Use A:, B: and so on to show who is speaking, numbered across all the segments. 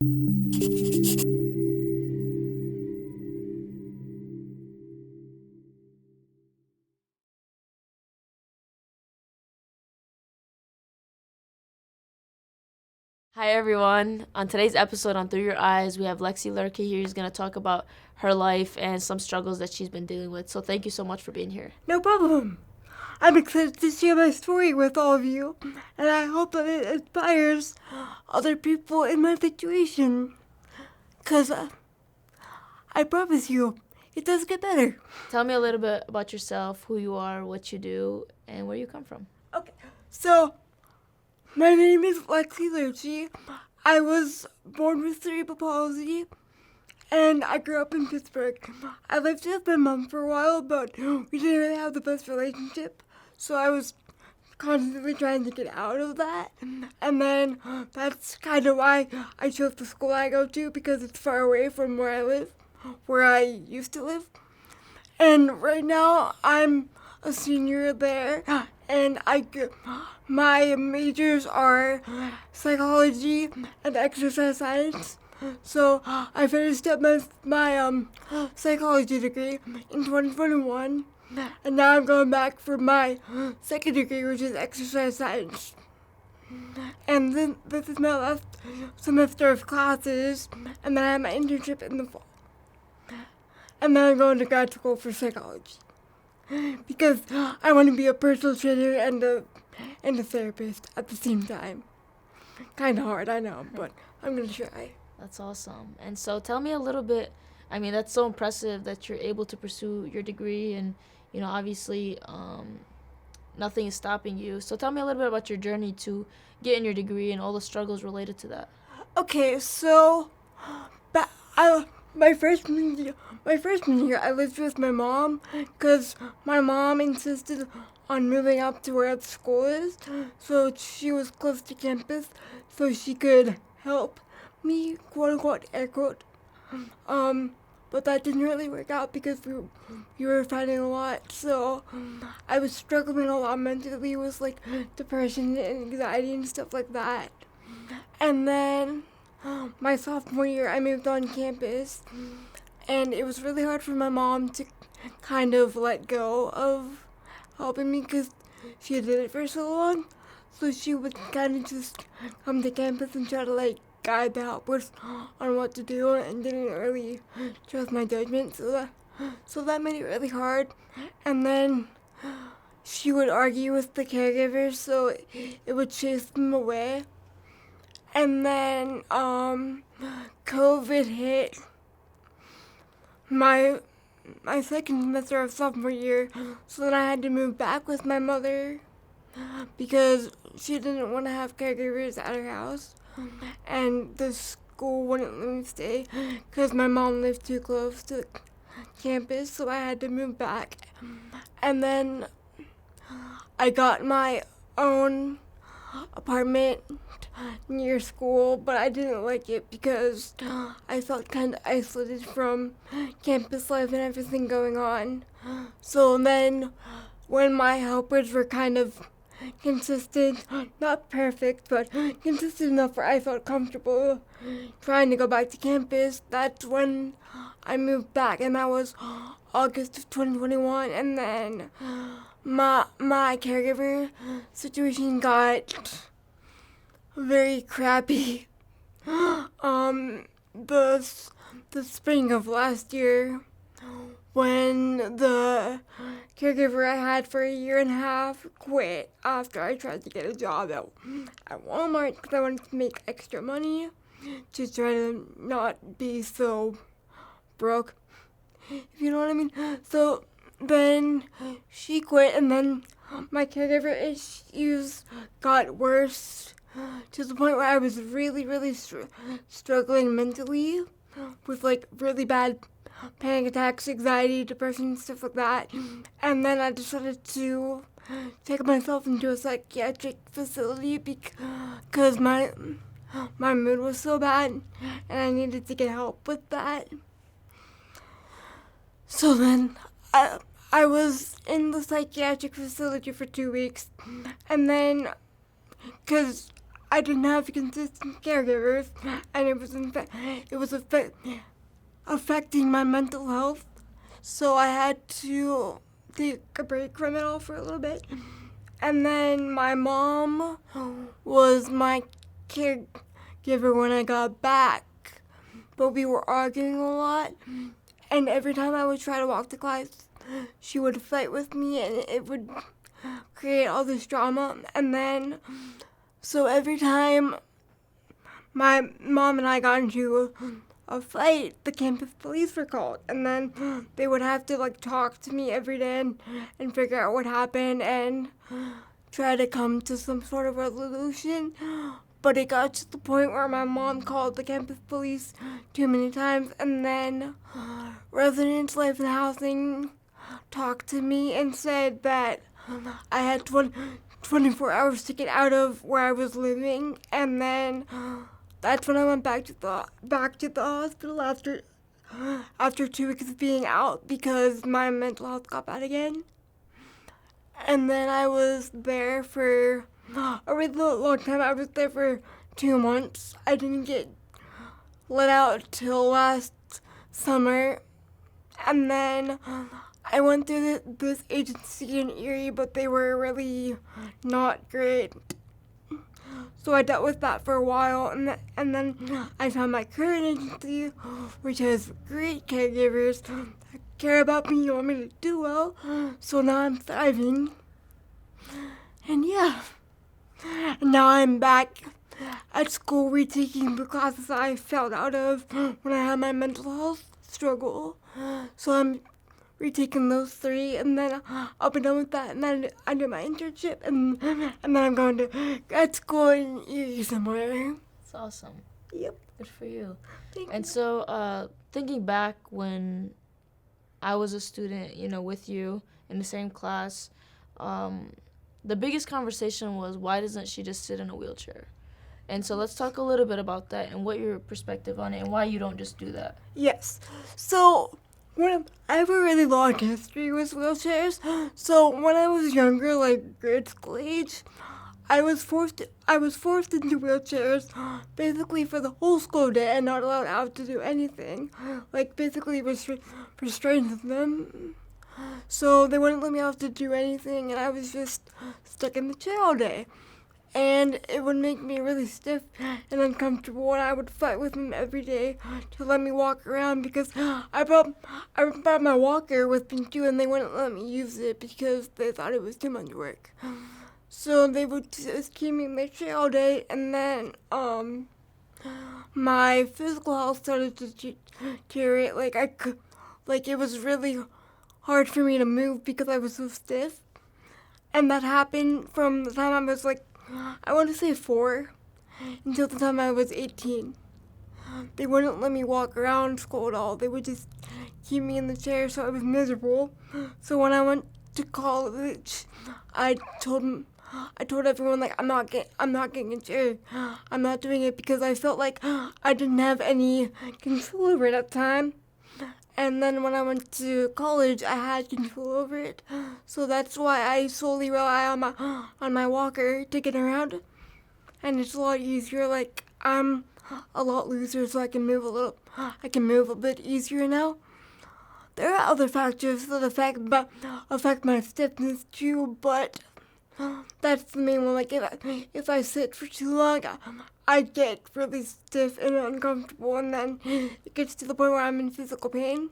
A: Hi everyone. On today's episode on Through Your Eyes, we have Lexi Lerchy here who's going to talk about her life and some struggles that she's been dealing with. So thank you so much for being here.
B: No problem. I'm excited to share my story with all of you, and I hope that it inspires other people in my situation. Because I promise you, it does get better.
A: Tell me a little bit about yourself, who you are, what you do, and where you come from.
B: Okay, so my name is Lexi Lerchy. I was born with cerebral palsy, and I grew up in Pittsburgh. I lived with my mom for a while, but we didn't really have the best relationship, so I was constantly trying to get out of that. And then that's kind of why I chose the school I go to, because it's far away from where I used to live. And right now I'm a senior there, and my majors are psychology and exercise science. So I finished up my psychology degree in 2021, and now I'm going back for my second degree, which is exercise science. And then this is my last semester of classes, and then I have my internship in the fall. And then I'm going to grad school for psychology, because I want to be a personal trainer and a therapist at the same time. Kind of hard, I know, but I'm going to try.
A: That's awesome. And so tell me a little bit. I mean, that's so impressive that you're able to pursue your degree, and obviously nothing is stopping you. So tell me a little bit about your journey to getting your degree and all the struggles related to that.
B: Okay, so my freshman year, I lived with my mom, because my mom insisted on moving up to where the school is, so she was close to campus, so she could help me, quote unquote, air quote. But that didn't really work out because we were fighting a lot, so I was struggling a lot mentally with like depression and anxiety and stuff like that. And then my sophomore year, I moved on campus, and it was really hard for my mom to kind of let go of helping me because she did it for so long. So she would kind of just come to campus and try to like guide the helpers on what to do, and didn't really trust my judgment. So that made it really hard. And then she would argue with the caregivers, so it would chase them away. And then COVID hit my second semester of sophomore year, so then I had to move back with my mother because she didn't want to have caregivers at her house, and the school wouldn't let me stay because my mom lived too close to campus, so I had to move back. And then I got my own apartment near school, but I didn't like it because I felt kind of isolated from campus life and everything going on. So then when my helpers were kind of consistent, not perfect, but consistent enough where I felt comfortable trying to go back to campus, that's when I moved back, and that was August of 2021. And then my caregiver situation got very crappy. The spring of last year, when the caregiver I had for a year and a half quit after I tried to get a job at Walmart because I wanted to make extra money to try to not be so broke, if you know what I mean. So then she quit, and then my caregiver issues got worse to the point where I was really, really struggling mentally with like really bad panic attacks, anxiety, depression, stuff like that. And then I decided to take myself into a psychiatric facility because my mood was so bad and I needed to get help with that. So then I was in the psychiatric facility for 2 weeks, and then because I didn't have consistent caregivers, and it was affecting my mental health. So I had to take a break from it all for a little bit. And then my mom was my caregiver when I got back, but we were arguing a lot. And every time I would try to walk to class, she would fight with me, and it would create all this drama. And then, so every time my mom and I got into a fight, the campus police were called, and then they would have to like talk to me every day and figure out what happened and try to come to some sort of resolution. But it got to the point where my mom called the campus police too many times, and then residents life and housing talked to me and said that I had 24 hours to get out of where I was living, and then that's when I went back to the hospital after 2 weeks of being out because my mental health got bad again. And then I was there for a really long time. I was there for 2 months. I didn't get let out till last summer. And then I went through this agency in Erie, but they were really not great. So I dealt with that for a while, and then I found my current agency, which has great caregivers that care about me and want me to do well. So now I'm thriving. And yeah, now I'm back at school retaking the classes I fell out of when I had my mental health struggle. So I'm retaking those 3, and then I'll be done with that, and then I do my internship, and then I'm going to grad school in Erie somewhere.
A: It's awesome.
B: Yep.
A: Good for you.
B: Thank
A: And
B: you.
A: so, thinking back when I was a student, with you in the same class, the biggest conversation was, why doesn't she just sit in a wheelchair? And so let's talk a little bit about that and what your perspective on it and why you don't just do that.
B: Yes. So I have a really long history with wheelchairs. So when I was younger, like grade school age, I was forced into wheelchairs basically for the whole school day and not allowed out to do anything. Like basically restrained them. So they wouldn't let me out to do anything, and I was just stuck in the chair all day. And it would make me really stiff and uncomfortable, and I would fight with them every day to let me walk around because I brought my walker with me too, and they wouldn't let me use it because they thought it was too much work. So they would just keep me in the chair all day, and then my physical health started to deteriorate. Like it was really hard for me to move because I was so stiff, and that happened from the time I was I want to say 4 until the time I was 18. They wouldn't let me walk around school at all. They would just keep me in the chair, so I was miserable. So when I went to college, I told everyone I'm not getting a chair. I'm not doing it because I felt like I didn't have any control over it at the time. And then when I went to college, I had control over it. So that's why I solely rely on my walker to get around. And it's a lot easier. Like I'm a lot looser, so I can move a bit easier now. There are other factors that affect my stiffness too, but that's the main one. Like if I sit for too long, I get really stiff and uncomfortable, and then it gets to the point where I'm in physical pain.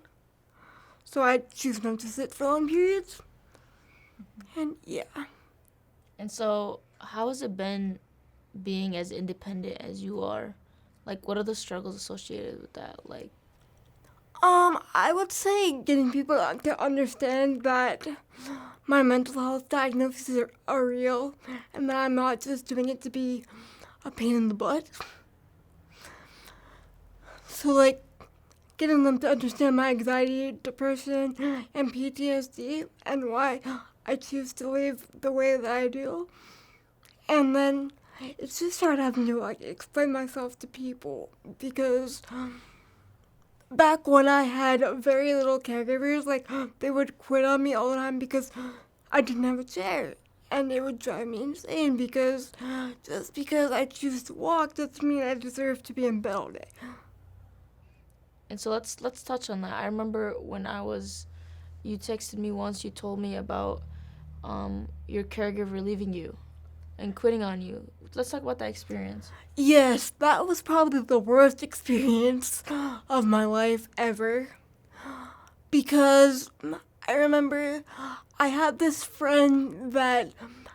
B: So I choose not to sit for long periods. And yeah.
A: And so how has it been being as independent as you are? Like, what are the struggles associated with that? Like,
B: I would say getting people to understand that my mental health diagnoses are real, and that I'm not just doing it to be a pain in the butt. So getting them to understand my anxiety, depression, and PTSD, and why I choose to live the way that I do. And then it's just hard having to explain myself to people, because back when I had very little caregivers, they would quit on me all the time because I didn't have a chair. And it would drive me insane because just because I choose to walk doesn't mean I deserve to be in bed all day.
A: And so let's touch on that. I remember when you texted me once. You told me about your caregiver leaving you and quitting on you. Let's talk about that experience.
B: Yes, that was probably the worst experience of my life ever. Because I remember I had this friend that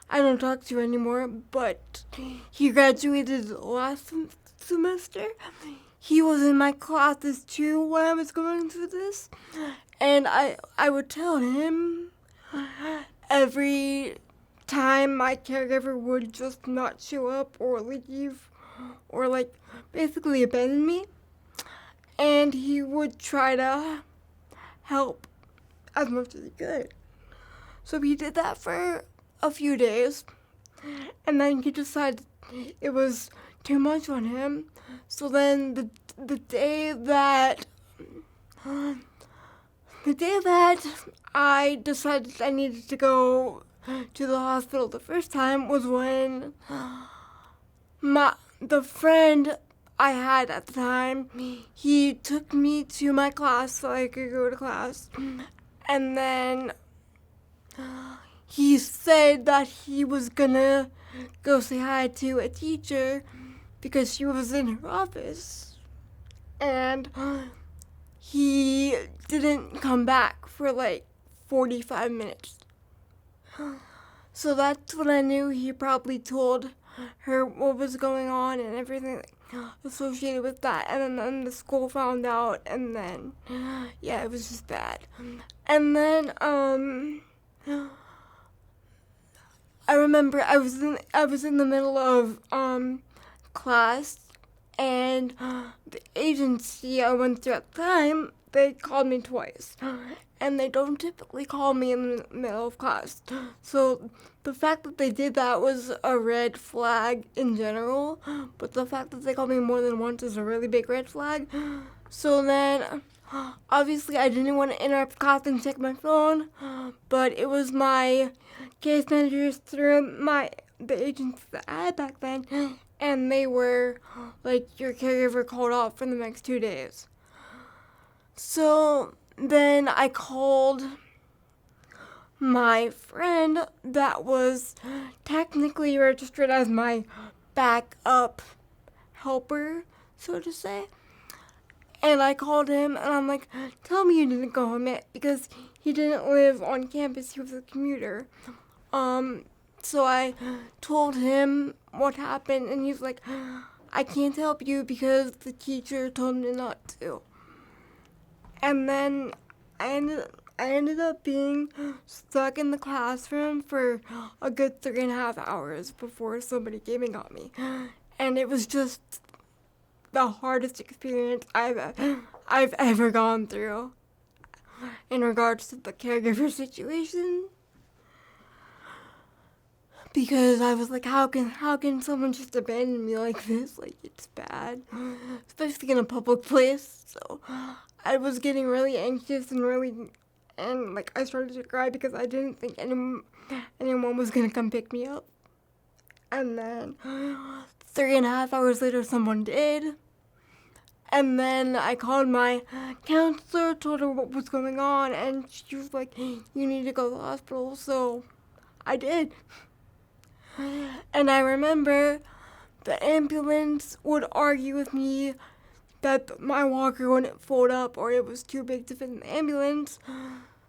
B: I don't talk to anymore, but he graduated last semester. He was in my classes too when I was going through this. And I would tell him every time my caregiver would just not show up or leave or like basically abandon me. And he would try to help as much as he could. So he did that for a few days, and then he decided it was too much on him. So then the day that I decided I needed to go to the hospital the first time was when the friend I had at the time, he took me to my class so I could go to class. And then he said that he was gonna go say hi to a teacher because she was in her office. And he didn't come back for like 45 minutes. So that's when I knew he probably told her what was going on and everything associated with that. And then the school found out, and then, yeah, it was just bad. And then, I remember I was in the middle of class, and the agency I went to at the time, they called me twice, and they don't typically call me in the middle of class. So the fact that they did that was a red flag in general, but the fact that they called me more than once is a really big red flag. So then, obviously I didn't want to interrupt class and check my phone, but it was my case managers through the agency that I had back then, and they were like, your caregiver called off for the next 2 days. So then I called my friend that was technically registered as my backup helper, so to say. And I called him, and I'm like, tell me you didn't go home yet, because he didn't live on campus, he was a commuter. So I told him what happened, and he's like, I can't help you because the teacher told me not to. And then I ended up being stuck in the classroom for a good 3.5 hours before somebody came and got me. And it was just the hardest experience I've ever gone through in regards to the caregiver situation. Because I was like, how can someone just abandon me like this? Like, it's bad, especially in a public place. So I was getting really anxious and like I started to cry because I didn't think anyone was gonna come pick me up. And then 3.5 hours later, someone did. And then I called my counselor, told her what was going on, and she was like, you need to go to the hospital. So I did. And I remember the ambulance would argue with me that my walker wouldn't fold up or it was too big to fit in the ambulance.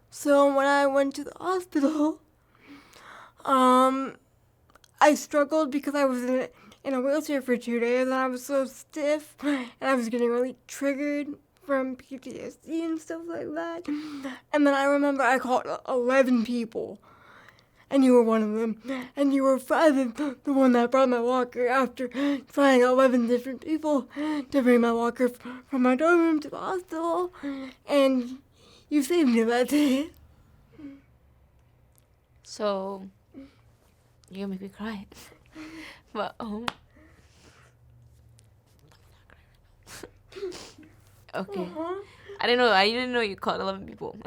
B: So when I went to the hospital, I struggled because I was in a wheelchair for 2 days, and I was so stiff, and I was getting really triggered from PTSD and stuff like that. And then I remember I called 11 people, and you were one of them, and you were finally the one that brought my walker after trying 11 different people to bring my walker from my dorm room to the hospital, and you saved me that day.
A: So, you're gonna make me cry. But, okay. I didn't know you called 11 people.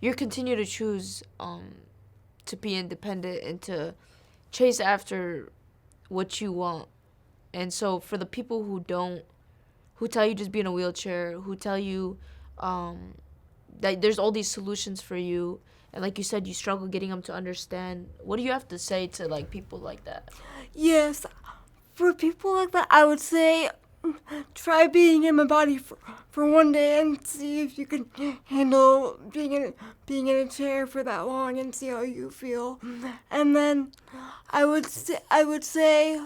A: you continue to choose to be independent and to chase after what you want. And so for the people who tell you just be in a wheelchair, who tell you that there's all these solutions for you, and like you said, you struggle getting them to understand, what do you have to say to like people like that?
B: Yes, for people like that, I would say try being in my body for one day and see if you can handle being in a chair for that long and see how you feel. And then I would say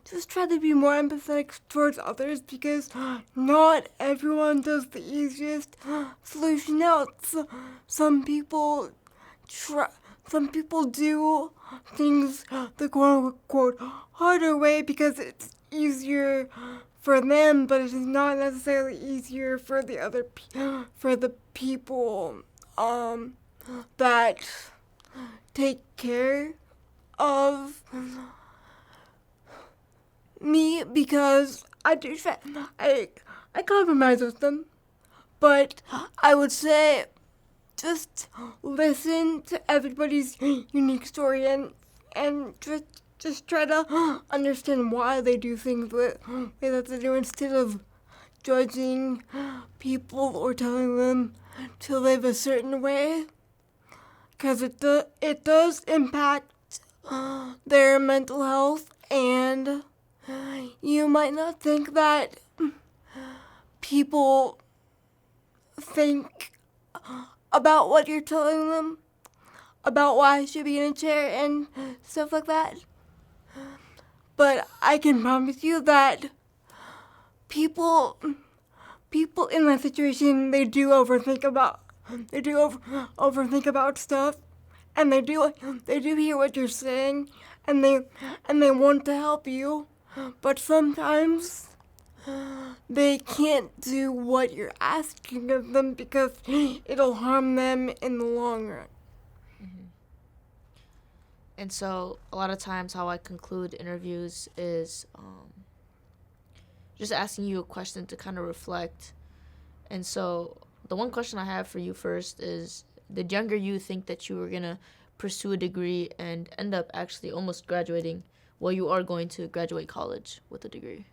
B: just try to be more empathetic towards others, because not everyone does the easiest solution out. Some people try. Some people do things the quote-unquote harder way because it's easier for them, but it is not necessarily easier for the people that take care of me, because I compromise with them. But I would say just listen to everybody's unique story and just try to understand why they do things the way that they do, instead of judging people or telling them to live a certain way, because it does impact their mental health. And you might not think that people think about what you're telling them, about why I should be in a chair and stuff like that. But I can promise you that people in that situation, they do overthink about stuff, and they do hear what you're saying, and they want to help you, but sometimes they can't do what you're asking of them because it'll harm them in the long run.
A: And so a lot of times how I conclude interviews is just asking you a question to kind of reflect. And so the one question I have for you first is, did younger you think that you were going to pursue a degree and end up actually almost graduating? Well, you are going to graduate college with a degree.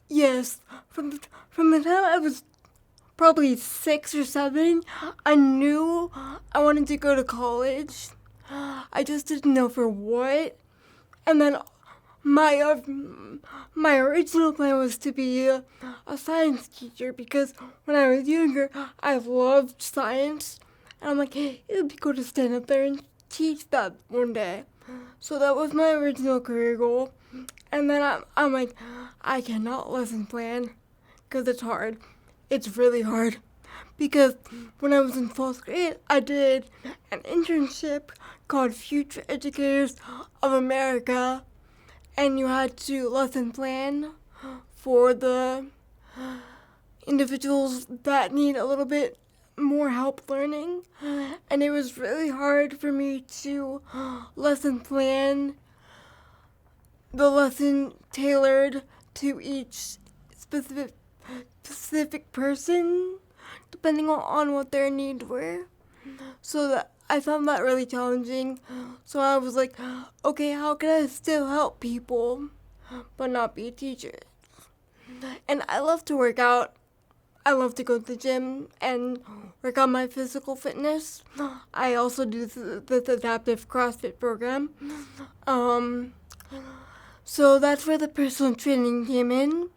B: Yes, from the time I was probably 6 or 7, I knew I wanted to go to college. I just didn't know for what. And then my original plan was to be a science teacher, because when I was younger, I loved science. And I'm like, hey, it would be cool to stand up there and teach that one day. So that was my original career goal. And then I'm like, I cannot lesson plan because it's hard. It's really hard. Because when I was in 4th grade, I did an internship called Future Educators of America. And you had to lesson plan for the individuals that need a little bit more help learning. And it was really hard for me to lesson plan the lesson tailored to each specific person, depending on what their needs were. So that I found that really challenging. So I was like, okay, how can I still help people but not be a teacher? And I love to work out. I love to go to the gym and work on my physical fitness. I also do this adaptive CrossFit program. So that's where the personal training came in.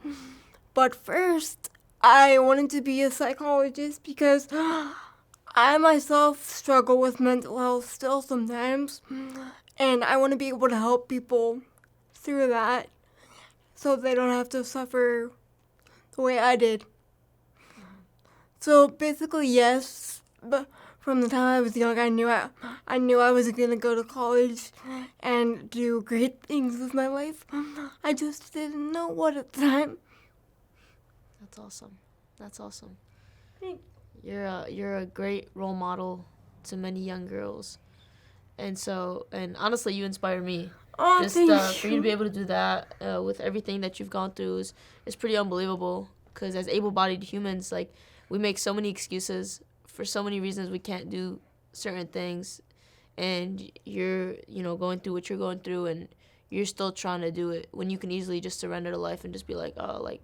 B: But first, I wanted to be a psychologist because I myself struggle with mental health still sometimes. And I want to be able to help people through that so they don't have to suffer the way I did. So basically, yes, but from the time I was young, I knew I was going to go to college and do great things with my life. I just didn't know what at the time.
A: That's awesome. That's awesome. You're a great role model to many young girls. And honestly, you inspire me.
B: Oh,
A: Just
B: thank
A: for you to be able to do that with everything that you've gone through is pretty unbelievable. Because as able-bodied humans, like, we make so many excuses for so many reasons we can't do certain things, and you're, going through what you're going through, and you're still trying to do it when you can easily just surrender to life and just be like, oh, like.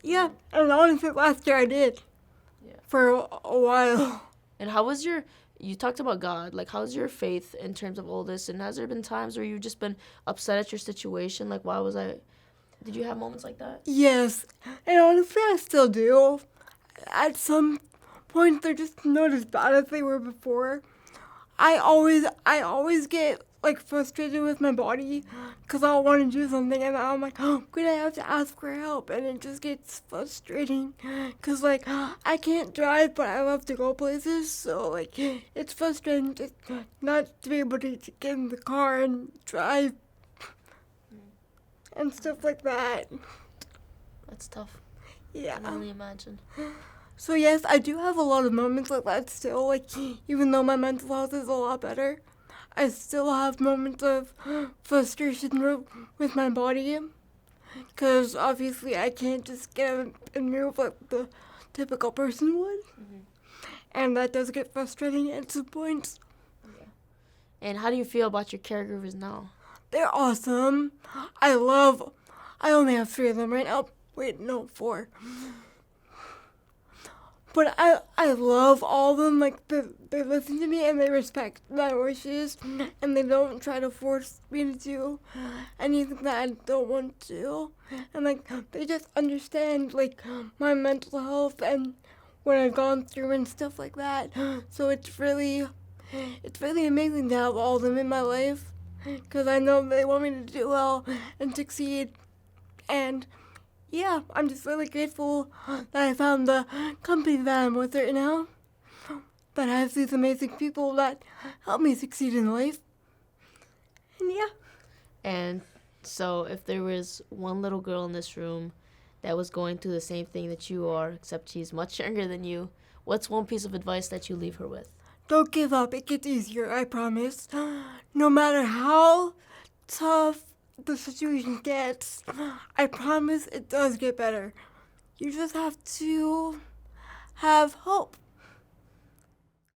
B: Yeah, and honestly, last year I did.
A: Yeah.
B: For a while.
A: And how was you talked about God, like how's your faith in terms of all this, and has there been times where you've just been upset at your situation, like did you have moments like that?
B: Yes, and honestly, I still do. At some point, they're just not as bad as they were before. I always get like frustrated with my body because I'll want to do something and I'm like, oh, good, I have to ask for help, and it just gets frustrating because like I can't drive, but I love to go places, so like it's frustrating just not to be able to get in the car and drive and stuff like that.
A: That's tough.
B: Yeah.
A: I can only imagine.
B: So yes, I do have a lot of moments like that still, like even though my mental health is a lot better, I still have moments of frustration with my body, because obviously I can't just get up and move like the typical person would, and that does get frustrating at some points.
A: Yeah. And how do you feel about your caregivers now?
B: They're awesome. I only have 3 of them right now. Wait, no, 4. But I love all of them. Like, they listen to me and they respect my wishes, and they don't try to force me to do anything that I don't want to. And like, they just understand like my mental health and what I've gone through and stuff like that. So it's really amazing to have all of them in my life, because I know they want me to do well and succeed. And yeah, I'm just really grateful that I found the company that I'm with right now, that I have these amazing people that help me succeed in life. And yeah.
A: And so if there was one little girl in this room that was going through the same thing that you are, except she's much younger than you, what's one piece of advice that you leave her with?
B: Don't give up. It gets easier, I promise. No matter how tough the situation gets, I promise it does get better. You just have to have hope.